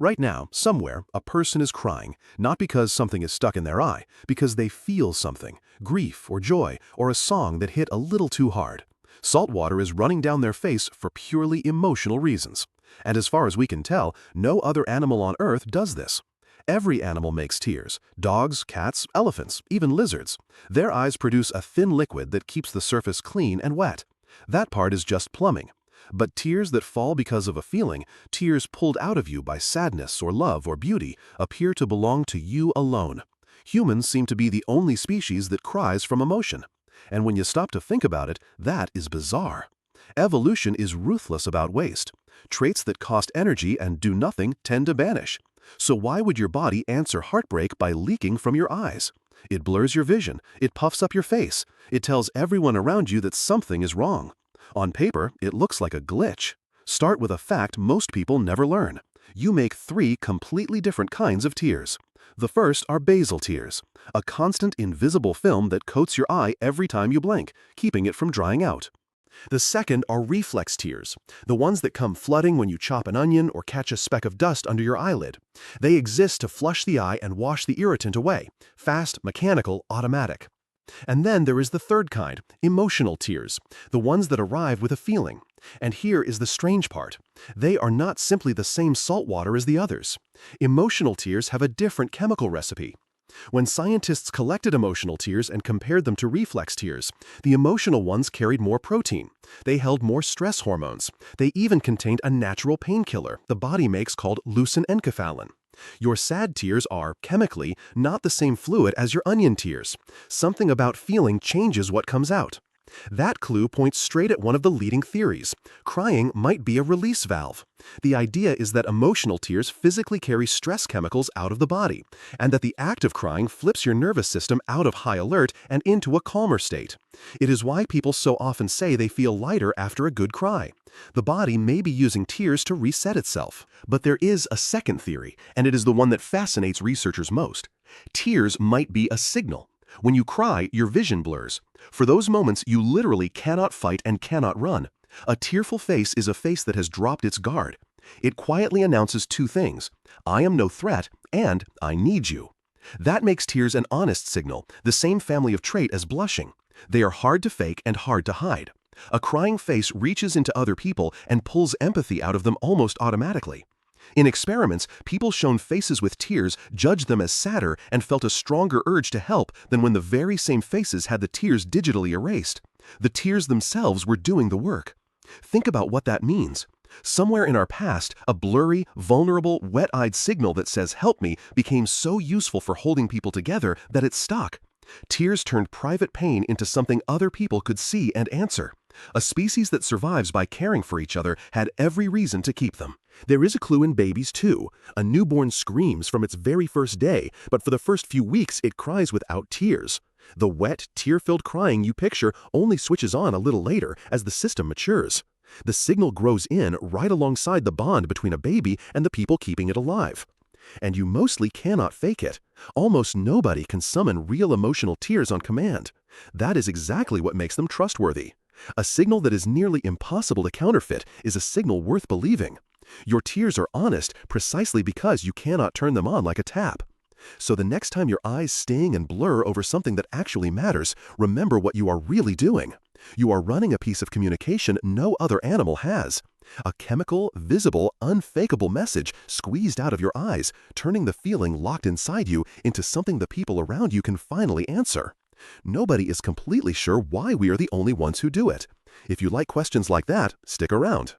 Right now, somewhere, a person is crying, not because something is stuck in their eye, because they feel something, grief or joy, or a song that hit a little too hard. Salt water is running down their face for purely emotional reasons. And as far as we can tell, no other animal on Earth does this. Every animal makes tears: dogs, cats, elephants, even lizards. Their eyes produce a thin liquid that keeps the surface clean and wet. That part is just plumbing. But tears that fall because of a feeling, tears pulled out of you by sadness or love or beauty, appear to belong to you alone. Humans seem to be the only species that cries from emotion. And when you stop to think about it, that is bizarre. Evolution is ruthless about waste. Traits that cost energy and do nothing tend to vanish. So why would your body answer heartbreak by leaking from your eyes? It blurs your vision. It puffs up your face. It tells everyone around you that something is wrong. On paper, it looks like a glitch. Start with a fact most people never learn. You make 3 completely different kinds of tears. The first are basal tears, a constant invisible film that coats your eye every time you blink, keeping it from drying out. The second are reflex tears, the ones that come flooding when you chop an onion or catch a speck of dust under your eyelid. They exist to flush the eye and wash the irritant away, fast, mechanical, automatic. And then there is the third kind, emotional tears, the ones that arrive with a feeling. And here is the strange part. They are not simply the same salt water as the others. Emotional tears have a different chemical recipe. When scientists collected emotional tears and compared them to reflex tears, the emotional ones carried more protein. They held more stress hormones. They even contained a natural painkiller the body makes called leucine enkephalin. Your sad tears are, chemically, not the same fluid as your onion tears. Something about feeling changes what comes out. That clue points straight at one of the leading theories. Crying might be a release valve. The idea is that emotional tears physically carry stress chemicals out of the body, and that the act of crying flips your nervous system out of high alert and into a calmer state. It is why people so often say they feel lighter after a good cry. The body may be using tears to reset itself. But there is a second theory, and it is the one that fascinates researchers most. Tears might be a signal. When you cry, your vision blurs. For those moments, you literally cannot fight and cannot run. A tearful face is a face that has dropped its guard. It quietly announces 2 things: I am no threat, and I need you. That makes tears an honest signal, the same family of trait as blushing. They are hard to fake and hard to hide. A crying face reaches into other people and pulls empathy out of them almost automatically. In experiments, people shown faces with tears judged them as sadder and felt a stronger urge to help than when the very same faces had the tears digitally erased. The tears themselves were doing the work. Think about what that means. Somewhere in our past, a blurry, vulnerable, wet-eyed signal that says "help me" became so useful for holding people together that it stuck. Tears turned private pain into something other people could see and answer. A species that survives by caring for each other had every reason to keep them. There is a clue in babies too. A newborn screams from its very first day, but for the first few weeks it cries without tears. The wet, tear-filled crying you picture only switches on a little later as the system matures. The signal grows in right alongside the bond between a baby and the people keeping it alive. And you mostly cannot fake it. Almost nobody can summon real emotional tears on command. That is exactly what makes them trustworthy. A signal that is nearly impossible to counterfeit is a signal worth believing. Your tears are honest precisely because you cannot turn them on like a tap. So the next time your eyes sting and blur over something that actually matters, remember what you are really doing. You are running a piece of communication no other animal has. A chemical, visible, unfakeable message squeezed out of your eyes, turning the feeling locked inside you into something the people around you can finally answer. Nobody is completely sure why we are the only ones who do it. If you like questions like that, stick around.